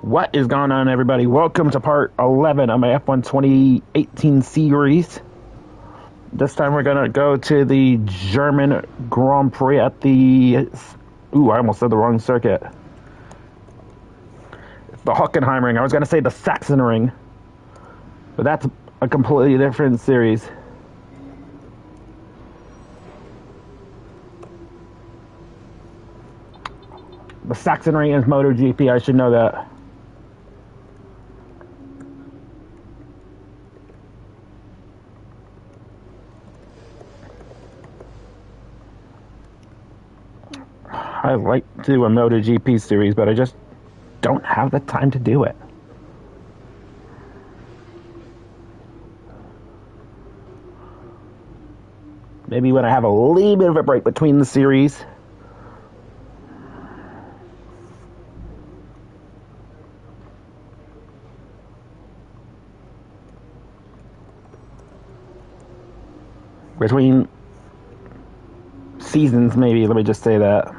What is going on, everybody? Welcome to part 11 of my F1 2018 series. This time we're going to go to the German Grand Prix at the... Ooh, I almost said the wrong circuit. It's the Hockenheim ring. I was going to say the Saxon ring. But that's a completely different series. The Saxon ring is MotoGP, I should know that. I like to do a MotoGP series, but I just don't have the time to do it. Maybe when I have a little bit of a break between the series. Between seasons, maybe, let me just say that.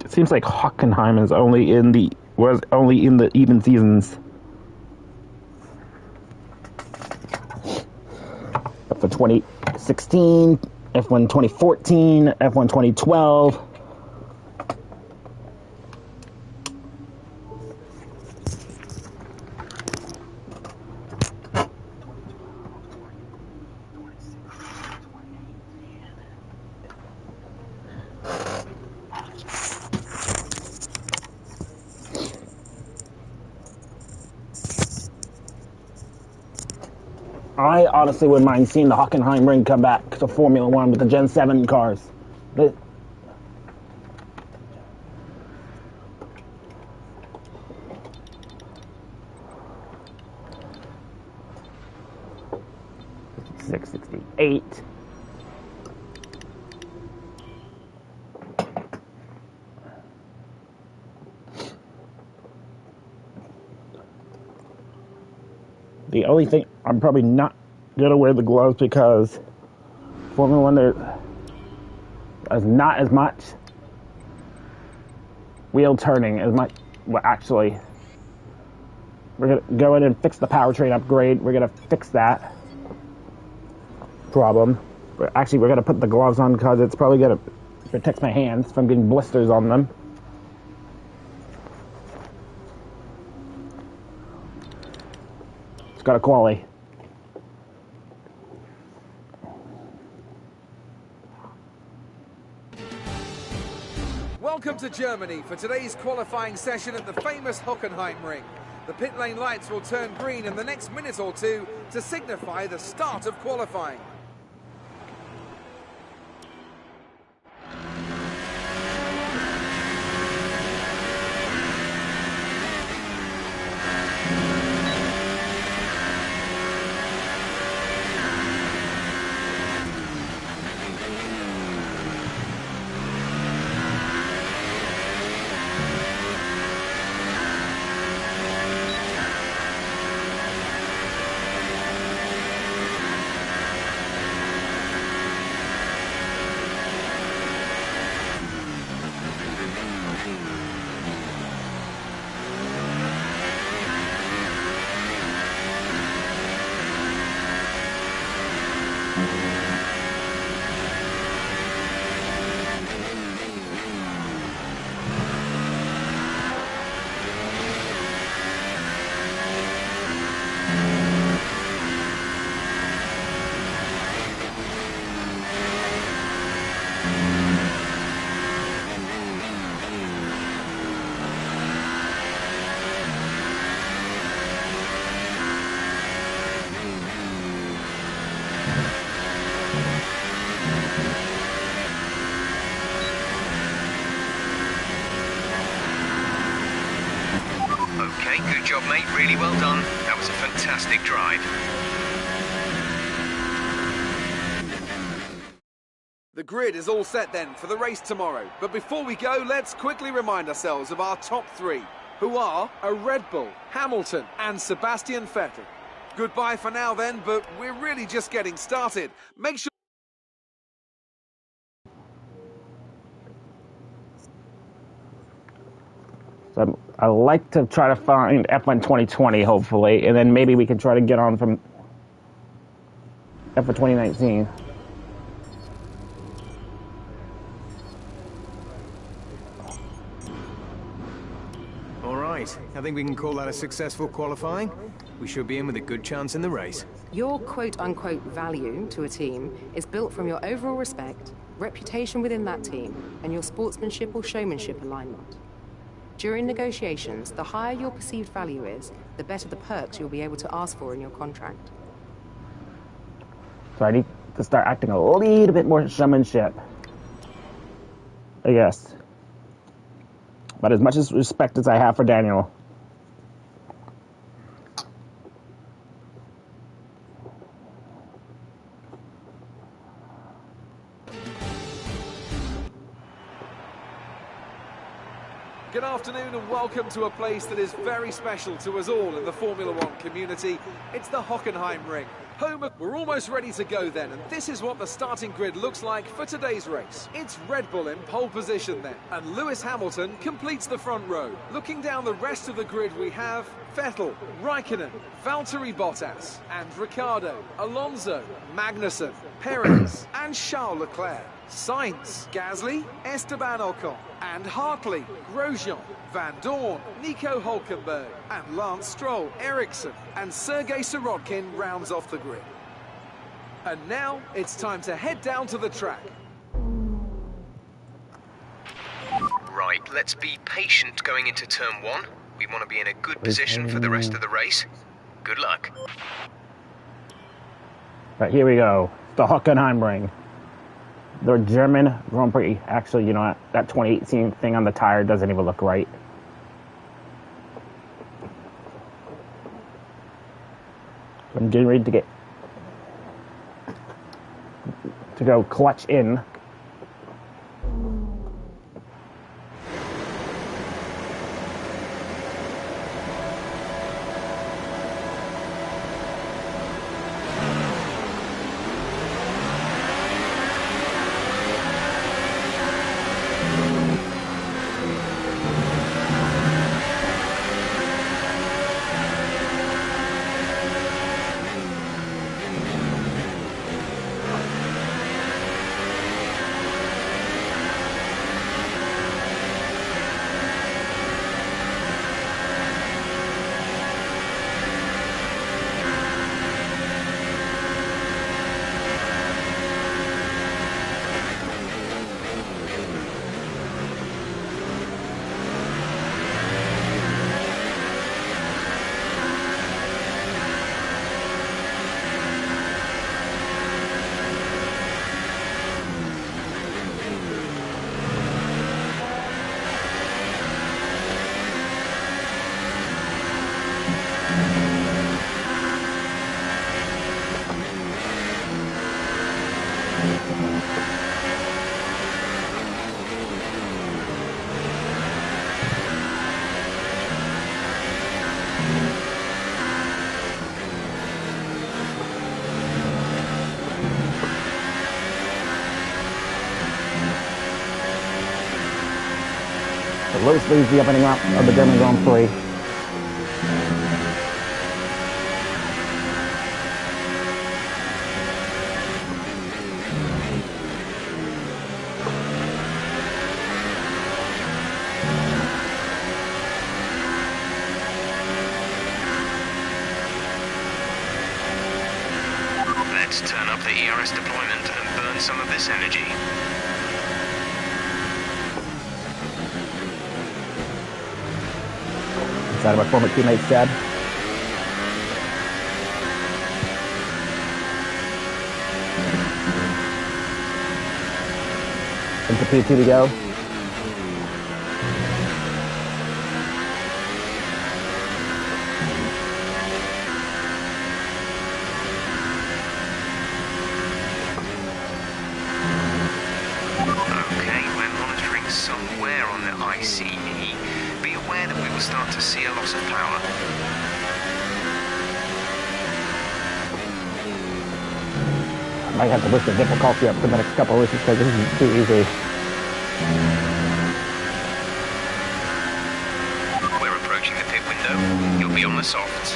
It seems like Hockenheim is was only in the even seasons. F1 2016, F1 2014, F1 2012. I honestly wouldn't mind seeing the Hockenheim ring come back to Formula One with the Gen 7 cars. But $668. The only thing, I'm probably not going to wear the gloves because Formula One, there's not as much wheel turning as much. Well, actually, we're going to go in and fix the powertrain upgrade. We're going to fix that problem. But actually, we're going to put the gloves on because it's probably going to protect my hands from getting blisters on them. It's got a quality. Welcome to Germany for today's qualifying session at the famous Hockenheim ring. The pit lane lights will turn green in the next minute or two to signify the start of qualifying. job, mate. Really well done. That was a fantastic drive. The grid is all set then for the race tomorrow. But before we go, let's quickly remind ourselves of our top three, who are a Red Bull, Hamilton and Sebastian Vettel. Goodbye for now then, but we're really just getting started. Make sure... So I like to try to find F1 2020, hopefully, and then maybe we can try to get on from F1 2019. All right, I think we can call that a successful qualifying. We should be in with a good chance in the race. Your quote-unquote value to a team is built from your overall respect, reputation within that team, and your sportsmanship or showmanship alignment. During negotiations, the higher your perceived value is, the better the perks you'll be able to ask for in your contract. So I need to start acting a little bit more showmanship, I guess. But as much respect as I have for Daniel. Good afternoon and welcome to a place that is very special to us all in the Formula One community. It's the Hockenheim ring. We're almost ready to go then, and this is what the starting grid looks like for today's race. It's Red Bull in pole position then, and Lewis Hamilton completes the front row. Looking down the rest of the grid, we have Vettel, Raikkonen, Valtteri Bottas, and Ricciardo, Alonso, Magnussen, Perez, and Charles Leclerc. Sainz, Gasly, Esteban Ocon, and Hartley, Grosjean, Van Dorn, Nico Hülkenberg, and Lance Stroll, Ericsson, and Sergei Sirotkin rounds off the grid. And now it's time to head down to the track. Right, let's be patient going into turn one. We want to be in a good position for the rest of the race. Good luck. Right, here we go. The Hockenheim ring. The German Grand Prix. Actually, you know what? That 2018 thing on the tire doesn't even look right. I'm getting ready to go clutch in. Lewis leads the opening lap of the German Grand Prix. Let's turn up the ERS deployment and burn some of this energy. Inside of my former teammate, Chad. Into P2 to go. ICE. Be aware that we will start to see a loss of power. I might have to push the difficulty up for the next couple of races because this is too easy. We're approaching the pit window. You'll be on the softs.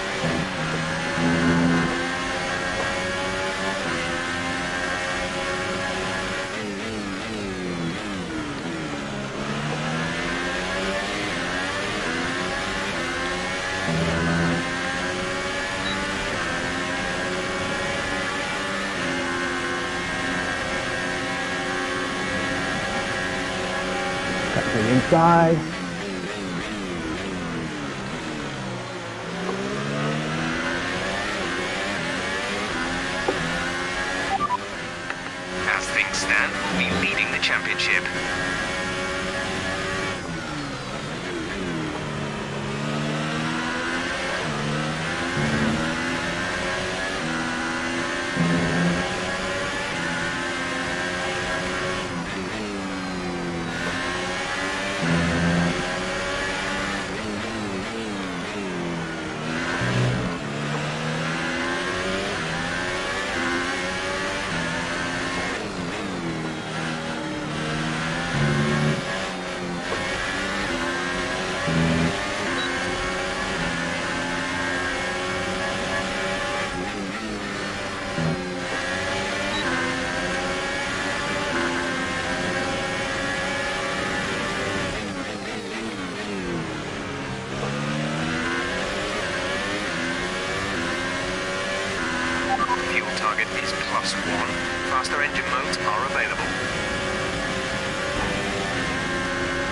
Cut to the inside. As things stand, we'll be leading the championship. Fuel target is +1. Faster engine modes are available.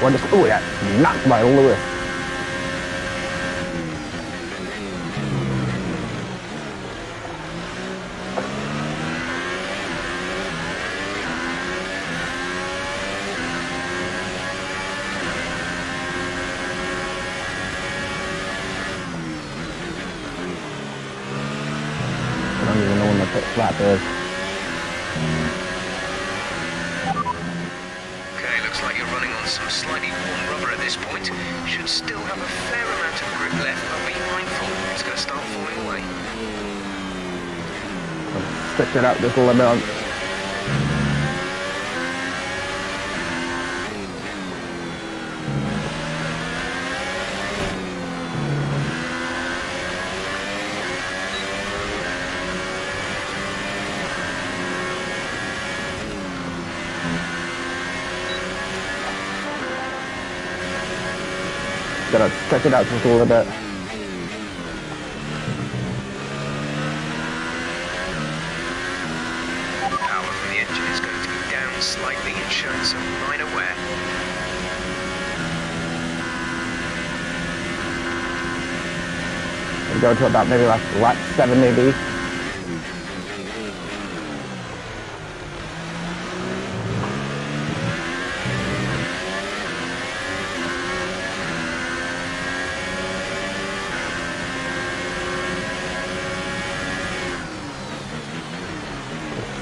What is, ooh, that knocked by Lewis. I don't even know when the pit flap is. Okay, looks like you're running on some slightly worn rubber at this point. Should still have a fair amount of grip left, but be mindful, it's going to start falling away. Stretch it out just a little bit. Gotta stretch it out just a little bit. Power from the engine is going to go down slightly and showing some minor wear. We go to about maybe like lap 7 maybe.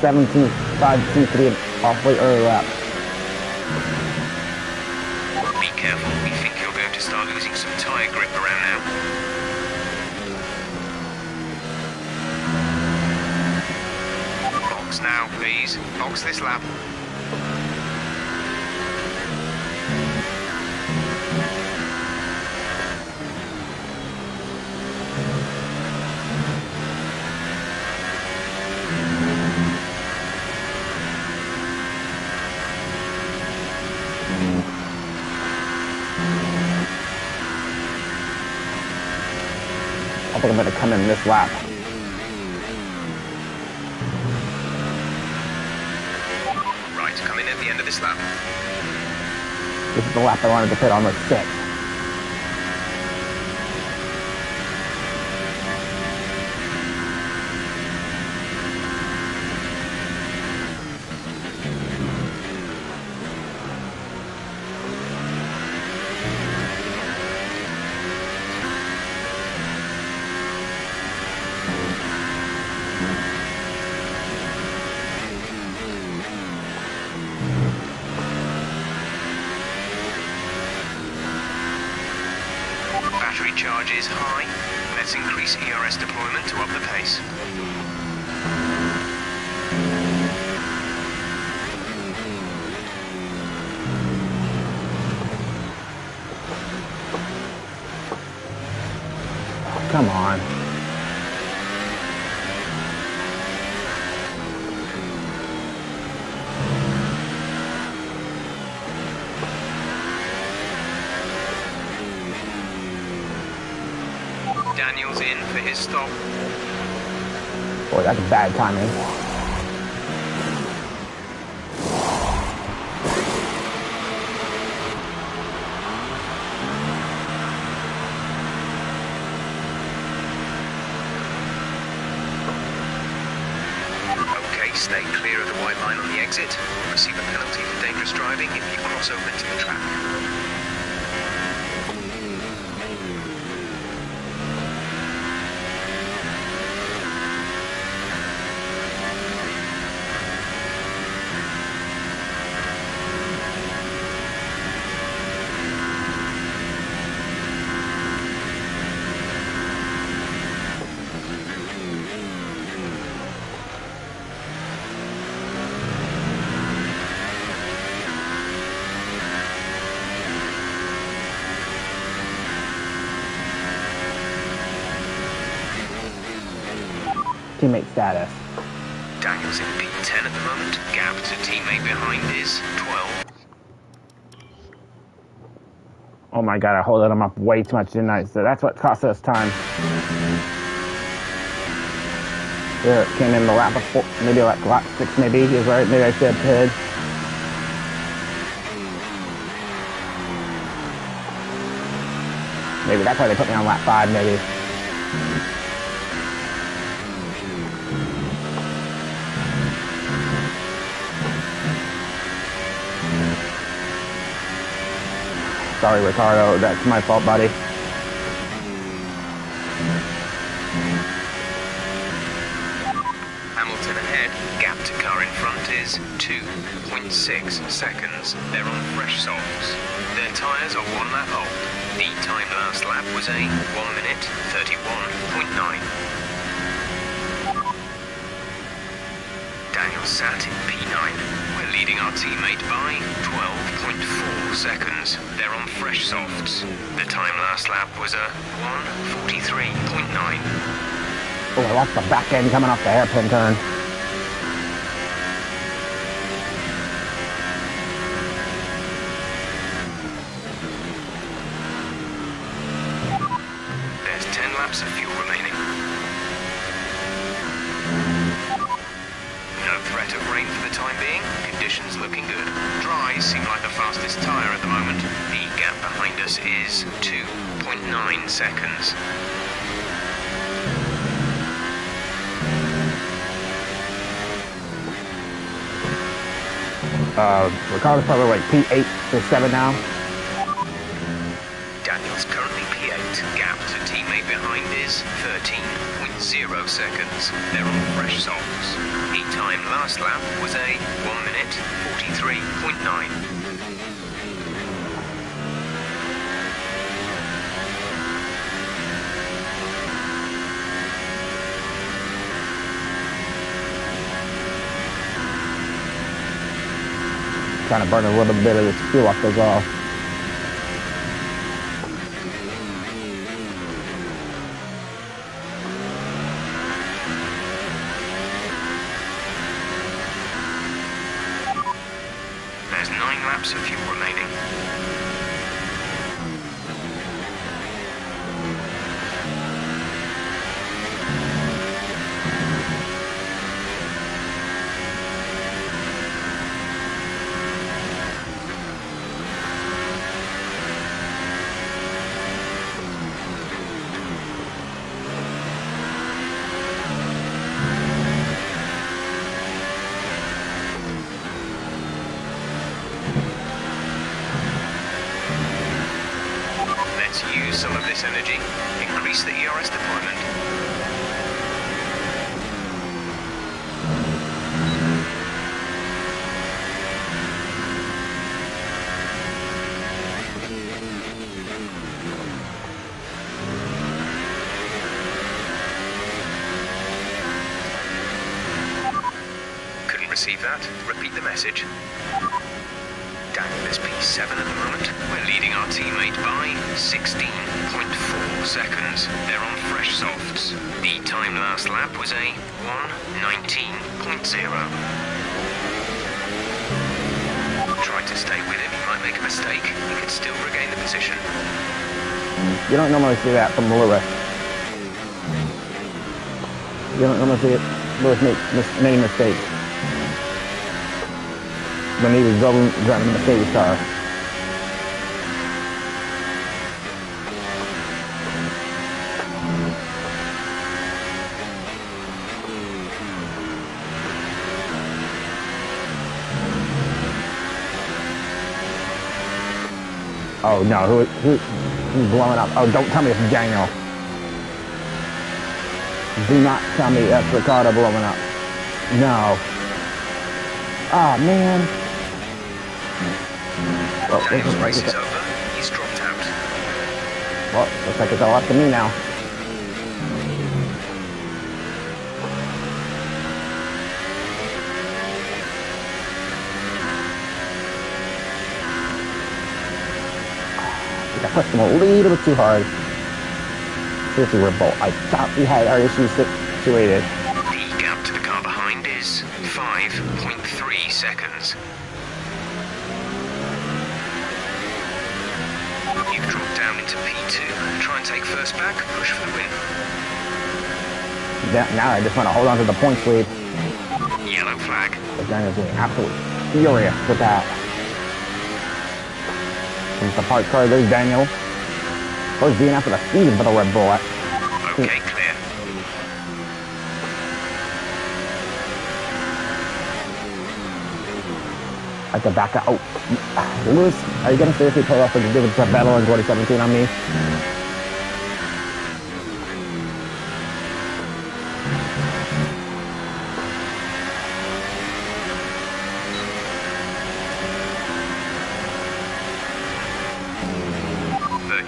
$17.5 seems to be an awfully early lap. Be careful, we think you're going to start losing some tyre grip around now. Box now, please. Box this lap. I think I'm gonna come in this lap. Right, come in at the end of this lap. This is the lap I wanted to pit on with 6. charge is high. Let's increase ERS deployment to up the pace. Come on. Daniel's in for his stop. Boy, that's bad timing. Okay, stay clear of the white line on the exit. You'll receive a penalty for dangerous driving if you cross over into the track. Teammate status. Daniel's in P10 at the moment. Gap to teammate behind is 12. Oh my god, I holded him up way too much, didn't I? So that's what cost us time. There, it came in the lap before, maybe like lap 6 maybe, is right, maybe I said pid. Maybe that's why they put me on lap 5 maybe. Sorry, Ricardo, that's my fault, buddy. Hamilton ahead. Gap to car in front is 2.6 seconds. They're on fresh softs. Their tyres are 1 lap old. The time last lap was a 1 minute 31.9. Daniel sat in P9. We're leading our teammate by 12.4 seconds. They're on fresh softs. The time last lap was a 1:43.9. Oh, I lost the back end coming off the hairpin turn. There's 10 laps of fuel remaining. No threat of rain for the time being. Conditions looking good. Dries seem like the fastest tyre at the moment. The gap behind us is 2.9 seconds. Ricardo's probably like P8 to 7 now. Daniel's currently P8. Gap to teammate behind is 13.0 seconds. They're on fresh softs. The time last lap was a 1 minute 43.9. Trying to burn a little bit of this fuel off as well. There's 9 laps of fuel remaining. Use some of this energy. Increase the ERS deployment. receive that. Repeat the message. Daniel is P7 at the moment. We're leading our teammate by 16.4 seconds. They're on fresh softs. The time last lap was a 1:19.0. Try to stay with him. He might make a mistake. He could still regain the position. You don't normally see that from Lewis. You don't normally see Lewis make many mistakes when he was driving the Mercedes car. Oh no, who's blowing up? Oh, don't tell me it's Daniel. Do not tell me that's Ricardo blowing up. No. Oh man. Well, Daniel's race is over. He's dropped out. Well, looks like it's all up to me now. I pushed him a little bit too hard. Seriously, Revolt. I thought we had our issues situated. The gap to the car behind is 5.3 seconds. You've dropped down into P2. Try and take first back. Push for the win. Now I just want to hold on to the points lead. Yellow flag. But Daniel's getting absolutely furious with that. Comes the park car, there's Daniel. Goes being after the speed of the Red Bull. Okay, clear. I can back out. Oh, Lewis, are you going to seriously pull off and give it to Battle in 2017 on me?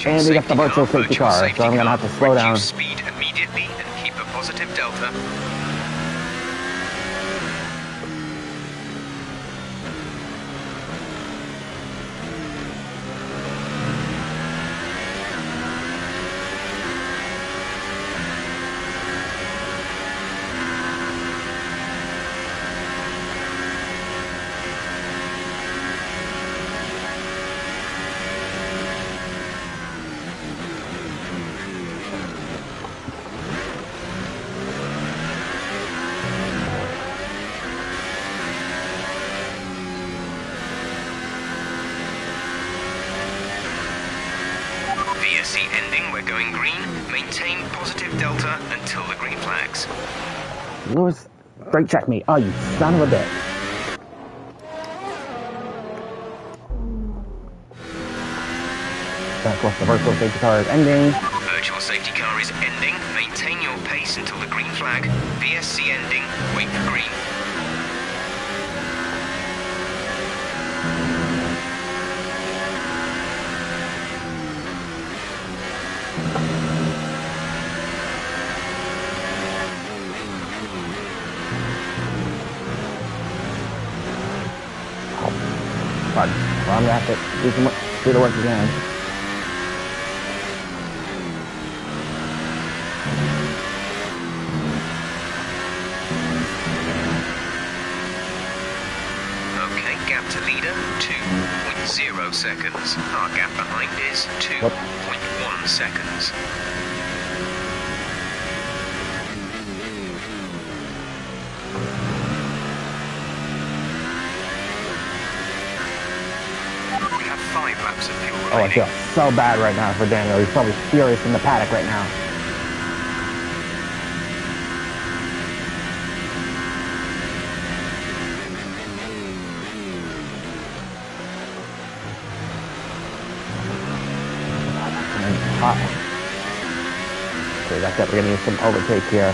And we got the virtual safety car, so I'm going to have to slow down. Reduce speed immediately and keep a positive delta. VSC ending, we're going green. Maintain positive delta until the green flags. Lewis, brake check me. Oh, you son of a bitch. Of course, the virtual safety car is ending. Virtual safety car is ending. Maintain your pace until the green flag. VSC ending. Wait for green. Well, I'm gonna have to do the work again. Okay, gap to leader, 2.0 seconds. Our gap behind is 2.1 seconds. We have 5 laps of fuel remaining. Oh, I feel so bad right now for Daniel. He's probably furious in the paddock right now. Okay, that's it. We're gonna need some overtake here.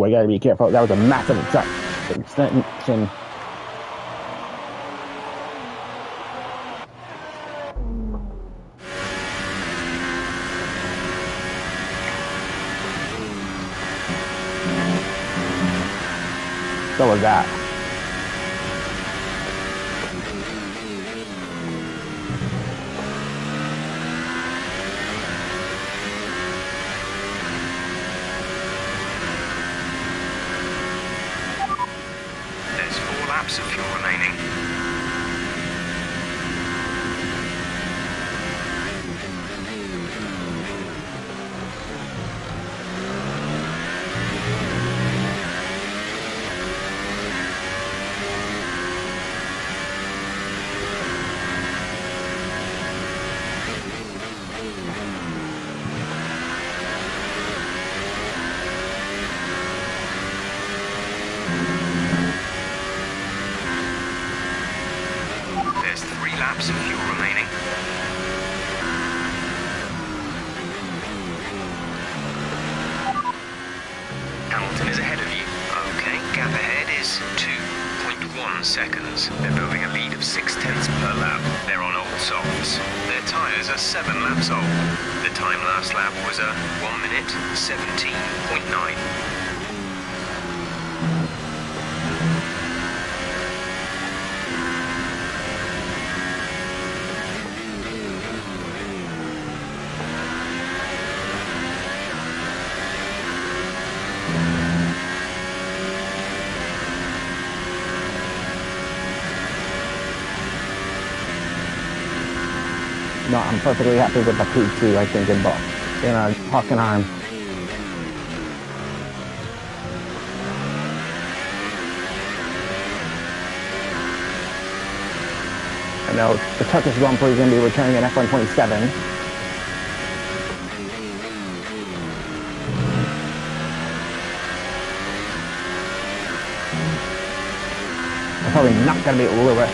I gotta be careful. That was a massive extension. So was that. There's 4 laps of fuel remaining. There's 3 laps of fuel remaining. Hamilton is ahead of you. Okay, gap ahead is 2.1 seconds. They're building a lead of 0.6 per lap. They're on old softs. Their tyres are 7 laps old. The time last lap was a 1 minute 17.9. No, I'm perfectly happy with the P2, I think, in Hockenheim. I know the Turkish Grand Prix is going to be returning in F127. I'm probably not going to be Lewis.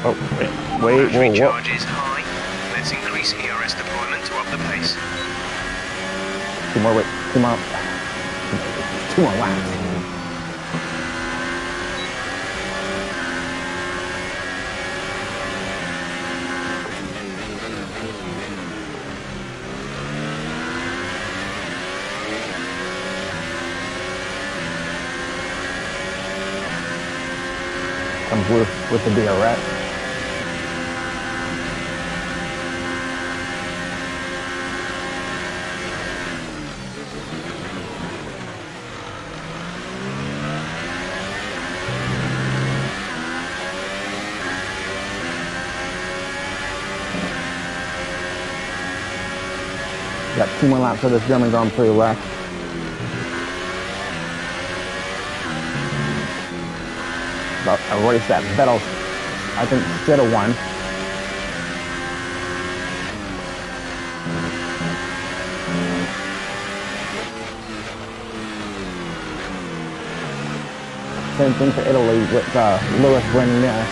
Oh, wait, Battery charge is high. Let's increase ERS deployment to up the pace. Two more laps. Comes with the DRS. Got 2 more laps of this German Grand Prix left. But a race that Vettel, I think, should have won. Same thing for Italy with Lewis winning there.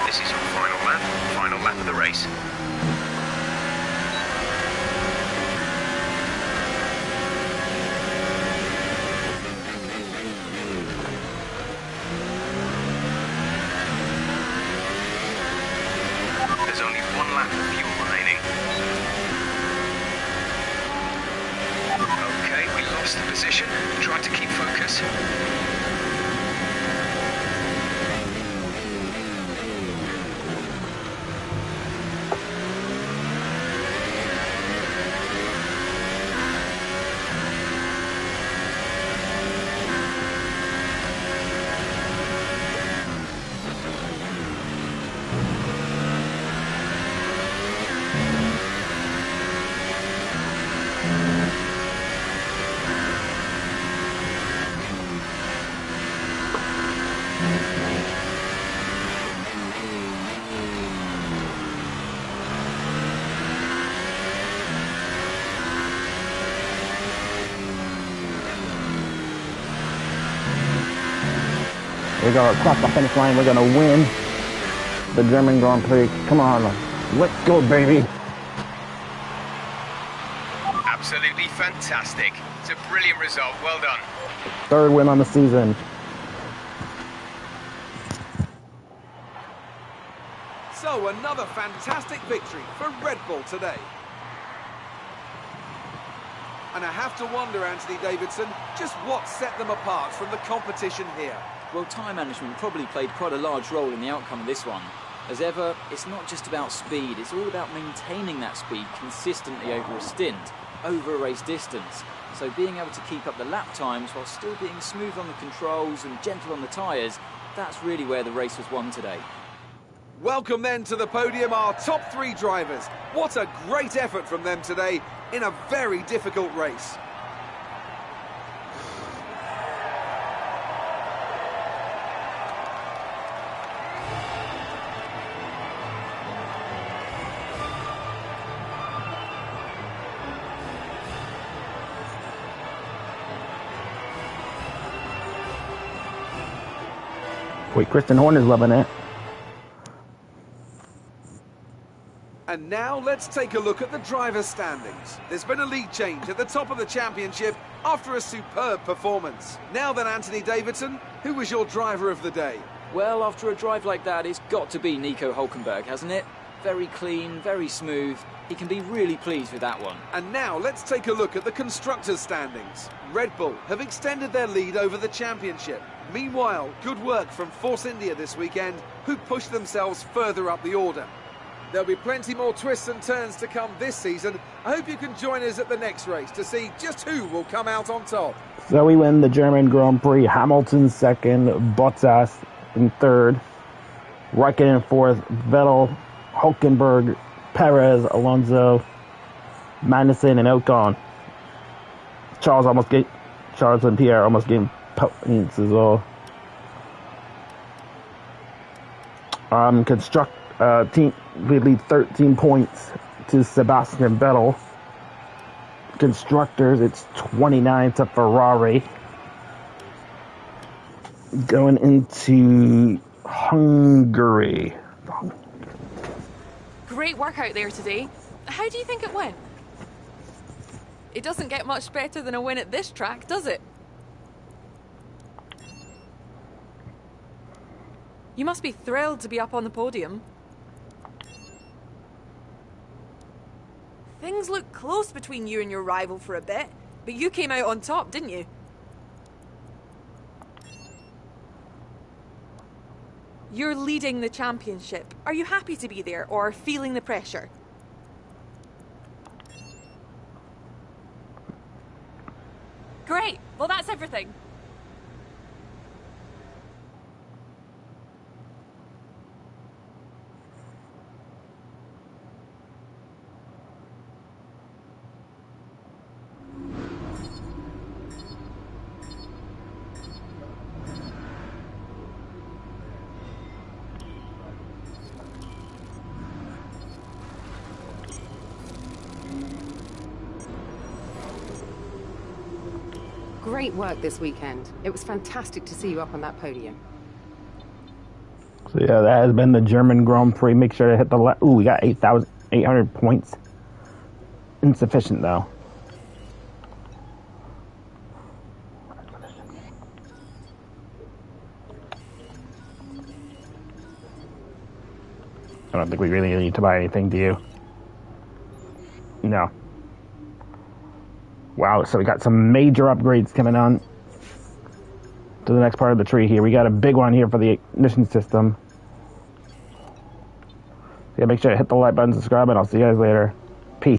This is your final lap of the race. There's only 1 lap of fuel remaining. Okay, we lost the position. Try to keep focus. We're going to cross the finish line. We're going to win the German Grand Prix. Come on. Let's go, baby. Absolutely fantastic. It's a brilliant result. Well done. Third win on the season. So another fantastic victory for Red Bull today. And I have to wonder, Anthony Davidson, just what set them apart from the competition here. Well, time management probably played quite a large role in the outcome of this one. As ever, it's not just about speed, it's all about maintaining that speed consistently over a stint, over a race distance. So being able to keep up the lap times while still being smooth on the controls and gentle on the tyres, that's really where the race was won today. Welcome then to the podium, our top three drivers. What a great effort from them today in a very difficult race. Wait, Kristen Horner's loving it. And now let's take a look at the driver's standings. There's been a lead change at the top of the championship after a superb performance. Now then, Anthony Davidson, who was your driver of the day? Well, after a drive like that, it's got to be Nico Hülkenberg, hasn't it? Very clean, very smooth. He can be really pleased with that one. And now let's take a look at the constructors' standings. Red Bull have extended their lead over the championship. Meanwhile, good work from Force India this weekend, who pushed themselves further up the order. There'll be plenty more twists and turns to come this season. I hope you can join us at the next race to see just who will come out on top. So we win the German Grand Prix. Hamilton second, Bottas in third, Raikkonen in fourth, Vettel, Hülkenberg, Perez, Alonso, Magnussen, and Ocon. Charles and Pierre almost gave points as well. Team we lead 13 points to Sebastian Vettel. Constructors, it's 29 to Ferrari. Going into Hungary. Great work out there today. How do you think it went? It doesn't get much better than a win at this track, does it? You must be thrilled to be up on the podium. Things looked close between you and your rival for a bit, but you came out on top, didn't you? You're leading the championship. Are you happy to be there or feeling the pressure? Great. Well, that's everything. Great work this weekend. It was fantastic to see you up on that podium. So yeah, that has been the German Grand Prix. Make sure to hit the left. Ooh, we got 8,800 points. Insufficient though. I don't think we really need to buy anything, do you? No. Wow, so we got some major upgrades coming on to the next part of the tree here. We got a big one here for the ignition system. Yeah, make sure to hit the like button, subscribe, and I'll see you guys later.